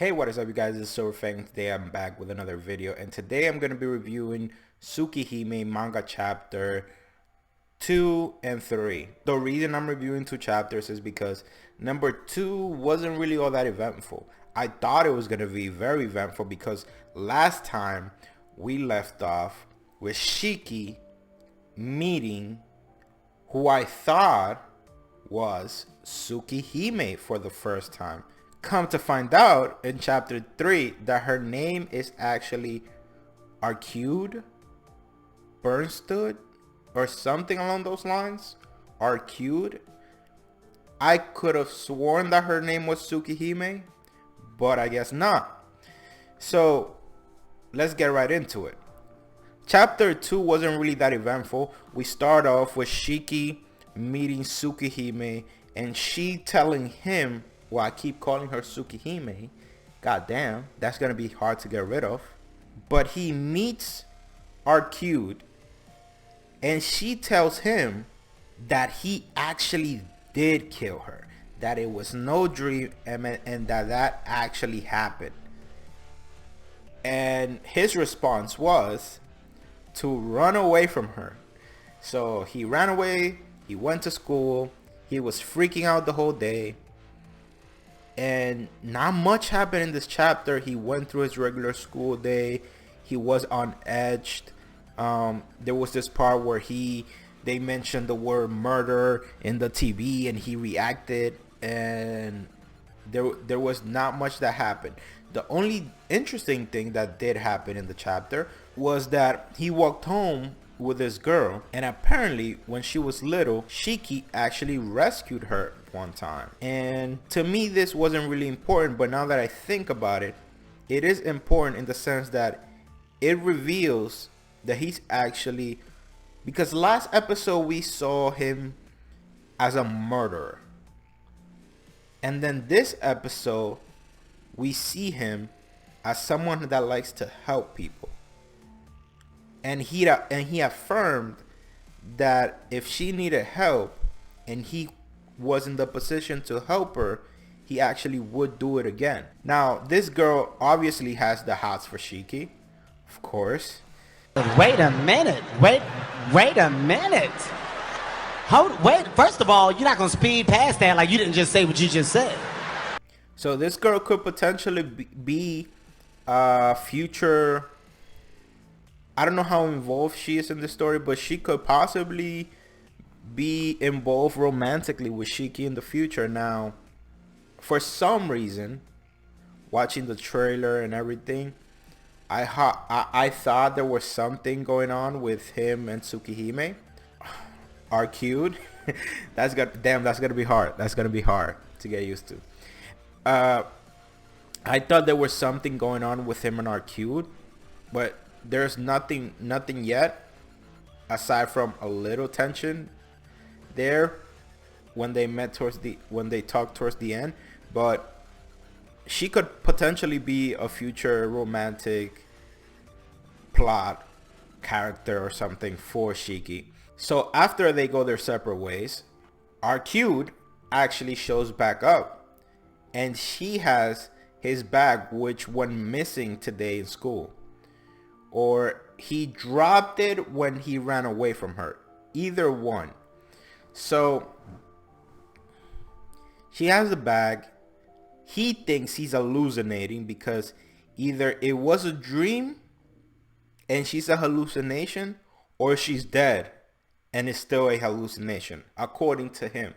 Hey, what is up, you guys? It's Silverfang. Today I'm back with another video, and today I'm going to be reviewing Tsukihime Manga Chapter 2 and 3. The reason I'm reviewing two chapters is because number 2 wasn't really all that eventful. I thought it was going to be very eventful because last time we left off with Shiki meeting who I thought was Tsukihime for the first time. Come to find out in chapter 3 that her name is actually Arcueid, Bernstood, or something along those lines. Arcueid. I could have sworn that her name was Tsukihime, but I guess not. So let's get right into it. Chapter 2 wasn't really that eventful. We start off with Shiki meeting Tsukihime and she telling him, well, I keep calling her Tsukihime. God damn, that's gonna be hard to get rid of. But he meets Arcueid and she tells him that he actually did kill her, that it was no dream, and that actually happened. And his response was to run away from her. So he ran away, he went to school, he was freaking out the whole day, and not much happened in this chapter. He went through his regular school day. He was on edge. There was this part where they mentioned the word murder in the TV and he reacted, and there was not much that happened. The only interesting thing that did happen in the chapter was that he walked home with this girl, and apparently when she was little, Shiki actually rescued her one time. And to me this wasn't really important, but now that I think about it, it is important in the sense that it reveals that he's actually, because last episode we saw him as a murderer, and then this episode we see him as someone that likes to help people. And he affirmed that if she needed help and he was in the position to help her, he actually would do it again. Now, this girl obviously has the hots for Shiki, of course. Wait a minute. Wait a minute. Wait. First of all, you're not gonna speed past that like you didn't just say what you just said. So this girl could potentially be a future. I don't know how involved she is in the story, but she could possibly be involved romantically with Shiki in the future. Now, for some reason, watching the trailer and everything, I thought there was something going on with him and Tsukihime. Arcueid. That's gonna be hard. That's gonna be hard to get used to. I thought there was something going on with him and Arcueid, but there's nothing yet, aside from a little tension there when they talked towards the end. But she could potentially be a future romantic plot character or something for Shiki. So after they go their separate ways, Arcueid actually shows back up, and she has his bag, which went missing today in school. Or he dropped it when he ran away from her. Either one. So she has the bag. He thinks he's hallucinating because either it was a dream and she's a hallucination, or she's dead and it's still a hallucination, according to him.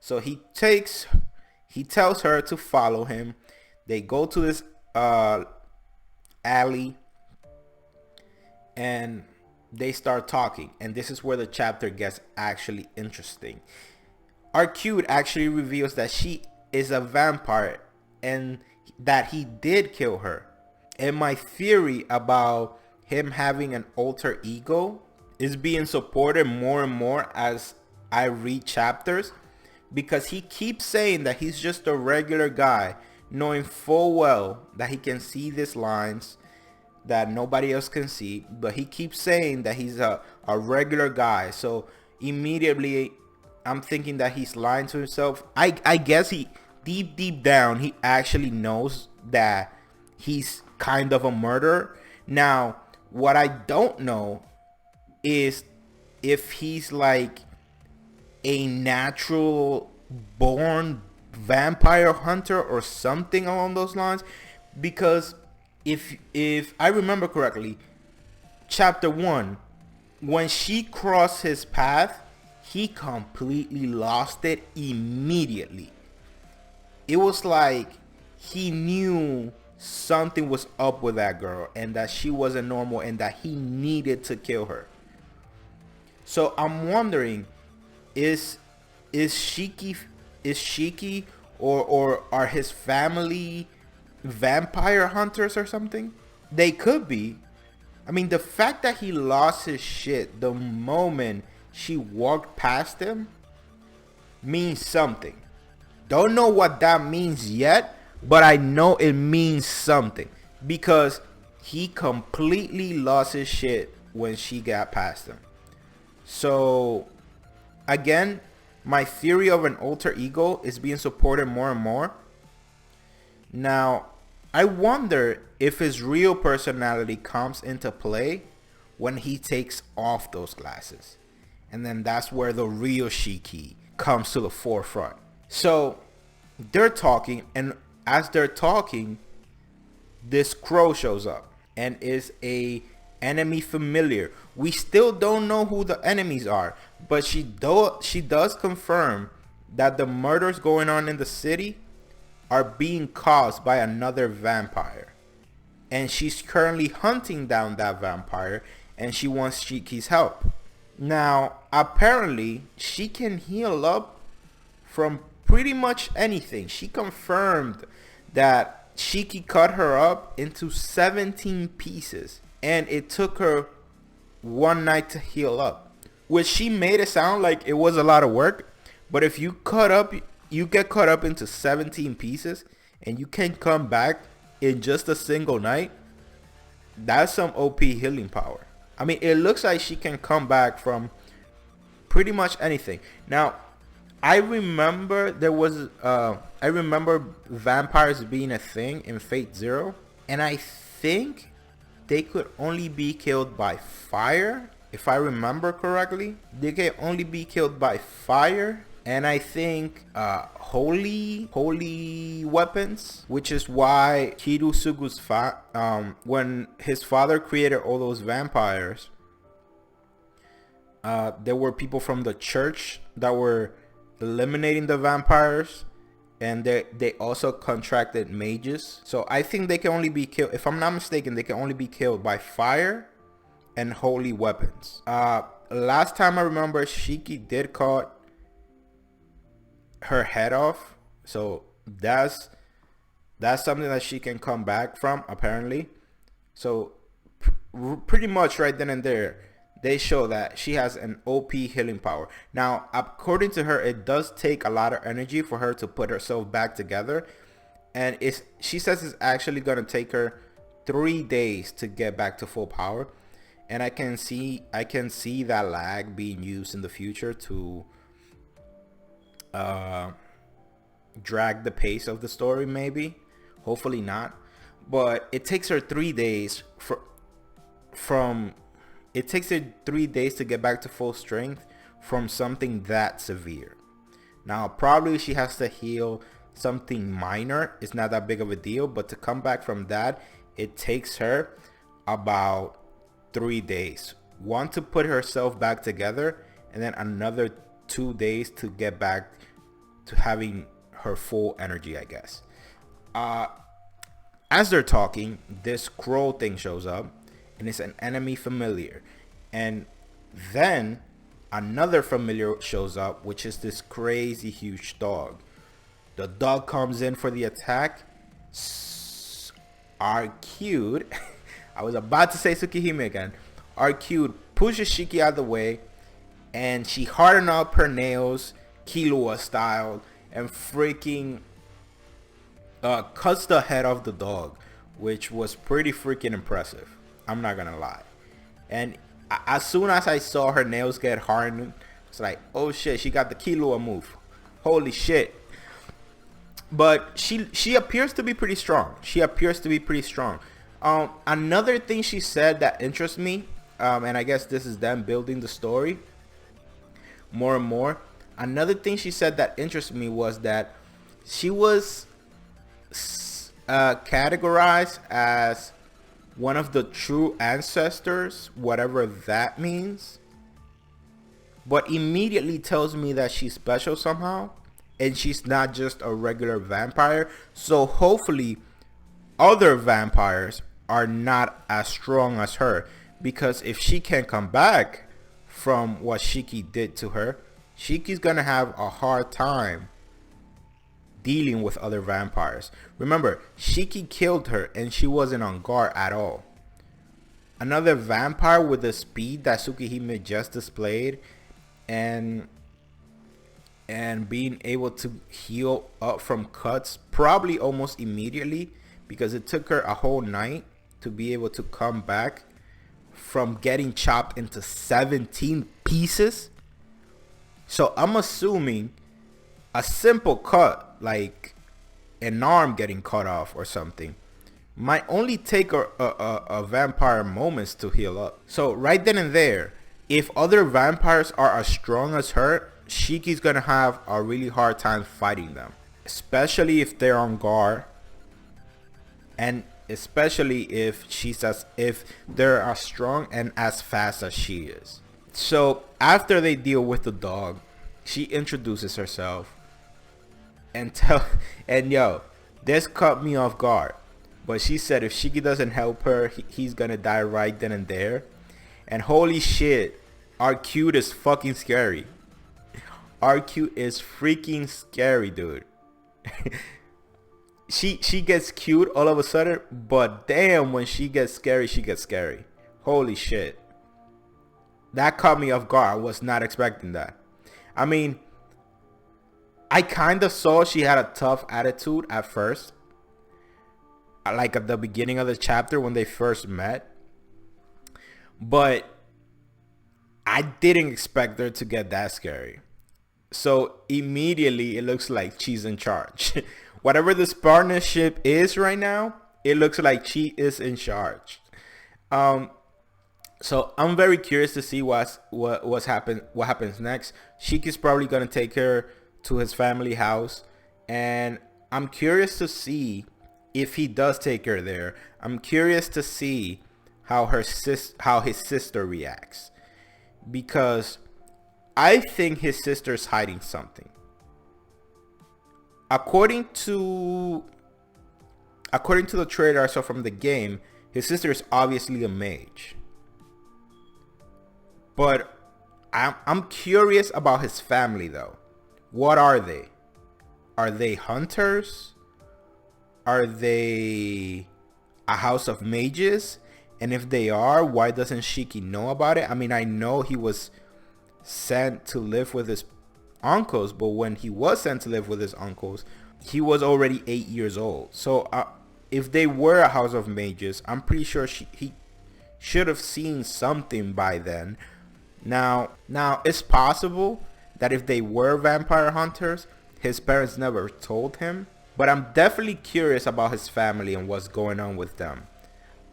So he tells her to follow him. They go to this alley, and they start talking, and this is where the chapter gets actually interesting. Arcueid actually reveals that she is a vampire and that he did kill her. And my theory about him having an alter ego is being supported more and more as I read chapters, because he keeps saying that he's just a regular guy, knowing full well that he can see these lines that nobody else can see, but he keeps saying that he's a regular guy. So immediately I'm thinking that he's lying to himself. I guess he deep down he actually knows that he's kind of a murderer. Now, what I don't know is if he's like a natural born vampire hunter or something along those lines, because if I remember correctly, chapter 1, when she crossed his path, he completely lost it immediately. It was like he knew something was up with that girl and that she wasn't normal and that he needed to kill her. So I'm wondering, is Shiki or are his family vampire hunters or something? They could be. I mean, the fact that he lost his shit the moment she walked past him means something. Don't know what that means yet, but I know it means something, because he completely lost his shit when she got past him. So again, my theory of an alter ego is being supported more and more. Now, I wonder if his real personality comes into play when he takes off those glasses. And then that's where the real Shiki comes to the forefront. So they're talking, and as they're talking, this crow shows up and is a enemy familiar. We still don't know who the enemies are, but she does confirm that the murders going on in the city are being caused by another vampire, and she's currently hunting down that vampire, and she wants Shiki's help. Now, apparently, she can heal up from pretty much anything. She confirmed that Shiki cut her up into 17 pieces, and it took her one night to heal up, which she made it sound like it was a lot of work. But if you get cut up into 17 pieces and you can come back in just a single night, that's some OP healing power. I mean, it looks like she can come back from pretty much anything. Now, I remember I remember vampires being a thing in Fate Zero, and I think they could only be killed by fire, if I remember correctly. They can only be killed by fire, and I think holy weapons, which is why Kirusugu's when his father created all those vampires, there were people from the church that were eliminating the vampires, and they also contracted mages. So I think they can only be killed, if I'm not mistaken, they can only be killed by fire and holy weapons. Last time I remember, Shiki did cut her head off, so that's something that she can come back from, apparently. So pretty much right then and there, they show that she has an OP healing power. Now, according to her, it does take a lot of energy for her to put herself back together, and she says it's actually going to take her 3 days to get back to full power. And I can see that lag being used in the future to drag the pace of the story, maybe. Hopefully not. But it takes her 3 days it takes her 3 days to get back to full strength from something that severe. Now, probably she has to heal something minor. It's not that big of a deal, but to come back from that, it takes her about 3 days. One, to put herself back together, and then another 2 days to get back to having her full energy, I guess. As they're talking, this crow thing shows up, and it's an enemy familiar. And then another familiar shows up, which is this crazy huge dog. The dog comes in for the attack. Arcueid, I was about to say Tsukihime again. Arcueid pushes Shiki out of the way, and she hardened up her nails, Killua style, and freaking cuts the head off the dog, which was pretty freaking impressive. I'm not gonna lie. And as soon as I saw her nails get hardened, it's like, oh shit, she got the Killua move. Holy shit. But she appears to be pretty strong. Another thing she said that interests me, and I guess this is them building the story more and more. Another thing she said that interests me was that she was categorized as one of the true ancestors, whatever that means. But immediately tells me that she's special somehow, and she's not just a regular vampire. So hopefully other vampires are not as strong as her, because if she can come back from what Shiki did to her, Shiki's gonna have a hard time dealing with other vampires. Remember, Shiki killed her and she wasn't on guard at all. Another vampire with the speed that Tsukihime just displayed, and being able to heal up from cuts probably almost immediately, because it took her a whole night to be able to come back from getting chopped into 17 pieces. So I'm assuming a simple cut, like an arm getting cut off or something, might only take a vampire moments to heal up. So right then and there, if other vampires are as strong as her, Shiki's gonna have a really hard time fighting them, especially if they're on guard, and especially if they're as strong and as fast as she is. So after they deal with the dog, she introduces herself and yo, this caught me off guard, but she said if Shiki doesn't help her, he's gonna die right then and there. And holy shit, Arcueid is fucking scary. Arcueid is freaking scary, dude. She gets cute all of a sudden, but damn, when she gets scary. Holy shit. That caught me off guard. I was not expecting that. I mean, I kind of saw she had a tough attitude at first, like at the beginning of the chapter when they first met, but I didn't expect her to get that scary. So immediately it looks like she's in charge. Whatever this partnership is right now, it looks like she is in charge. So I'm very curious to see what happens next. Shiki's probably gonna take her to his family house, and I'm curious to see if he does take her there. I'm curious to see how his sister reacts, because I think his sister's hiding something. According to the trailer I saw from the game, his sister is obviously a mage. But I'm curious about his family though. What are they? Are they hunters? Are they a house of mages? And if they are, why doesn't Shiki know about it? I mean, I know he was sent to live with his uncles, but when he was sent to live with his uncles, he was already 8 years old. So if they were a house of mages, I'm pretty sure he should have seen something by then. Now it's possible that if they were vampire hunters, his parents never told him, but I'm definitely curious about his family and what's going on with them.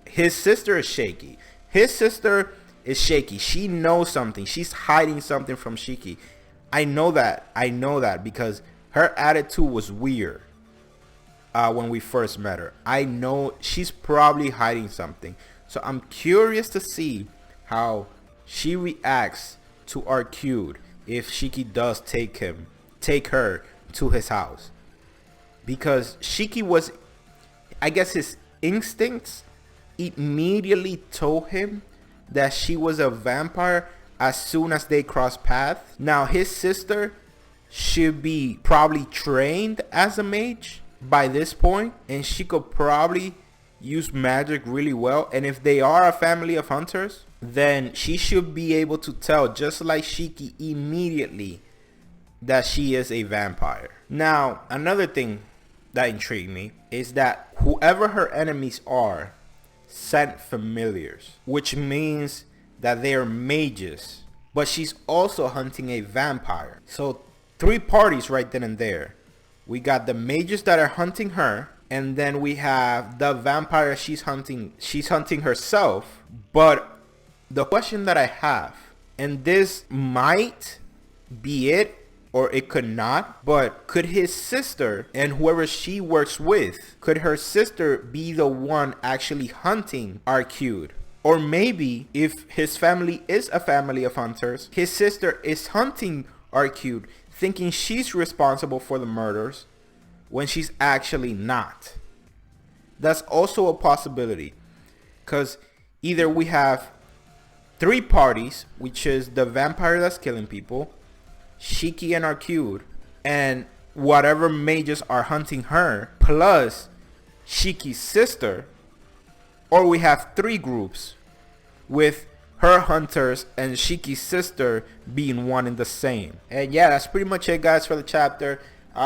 His sister is shaky. She knows something. She's hiding something from Shiki. I know that because her attitude was weird when we first met her. I know she's probably hiding something. So I'm curious to see how she reacts to Arcueid if Shiki does take her to his house. Because Shiki was, I guess his instincts immediately told him that she was a vampire as soon as they crossed paths. Now his sister should be probably trained as a mage by this point, and she could probably use magic really well. And if they are a family of hunters, then she should be able to tell, just like Shiki, immediately that she is a vampire. Now another thing that intrigued me is that whoever her enemies are sent familiars, which means that they are mages, but she's also hunting a vampire. So 3 parties right then and there. We got the mages that are hunting her, and then we have the vampire she's hunting herself. But the question that I have, and this might be it or it could not, but could his sister and whoever she works with, could her sister be the one actually hunting Arcueid? Or maybe if his family is a family of hunters, his sister is hunting Arcueid thinking she's responsible for the murders when she's actually not. That's also a possibility, because either we have three parties, which is the vampire that's killing people, Shiki and Arcueid, and whatever mages are hunting her, plus Shiki's sister, or we have three groups with her hunters and Shiki's sister being one and the same. And yeah, that's pretty much it, guys, for the chapter.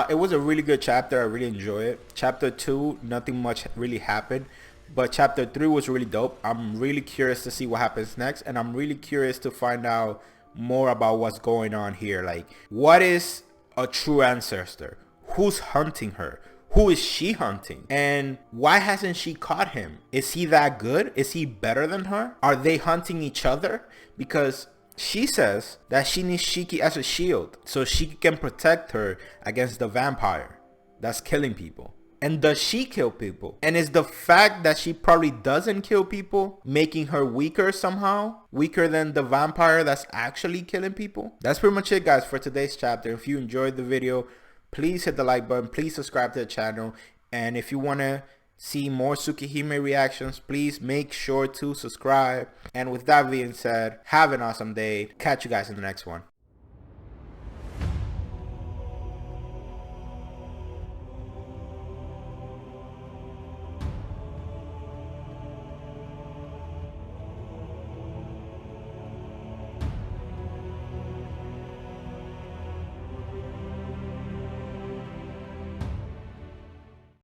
It was a really good chapter. I really enjoyed it. Chapter 2, nothing much really happened, but chapter 3 was really dope. I'm really curious to see what happens next, and I'm really curious to find out more about what's going on here. Like, what is a true ancestor? Who's hunting her? Who is she hunting? And why hasn't she caught him? Is he that good? Is he better than her? Are they hunting each other? Because she says that she needs Shiki as a shield so she can protect her against the vampire that's killing people. And does she kill people? And is the fact that she probably doesn't kill people making her weaker somehow? Weaker than the vampire that's actually killing people? That's pretty much it, guys, for today's chapter. If you enjoyed the video, please hit the like button. Please subscribe to the channel. And if you want to see more Tsukihime reactions, please make sure to subscribe. And with that being said, have an awesome day. Catch you guys in the next one.